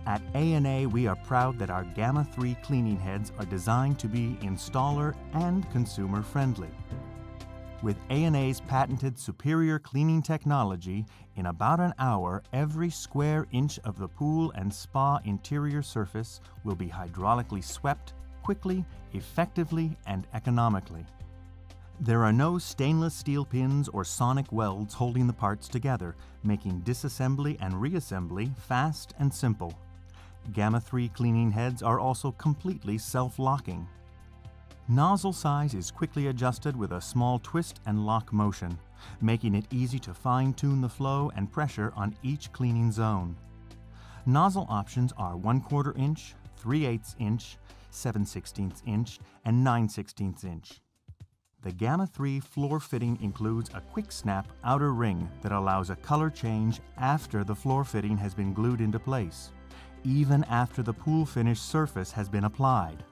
At A&A, we are proud that our Gamma 3 cleaning heads are designed to be installer and consumer friendly. With A&A's patented superior cleaning technology, in about an hour, every square inch of the pool and spa interior surface will be hydraulically swept quickly, effectively, and economically. There are no stainless steel pins or sonic welds holding the parts together, making disassembly and reassembly fast and simple. Gamma 3 cleaning heads are also completely self-locking. Nozzle size is quickly adjusted with a small twist and lock motion, making it easy to fine-tune the flow and pressure on each cleaning zone. Nozzle options are 1/4 inch, 3/8 inch, 7/16 inch, and 9/16 inch. The Gamma 3 floor fitting includes a quick snap outer ring that allows a color change after the floor fitting has been glued into place, even after the pool finish surface has been applied.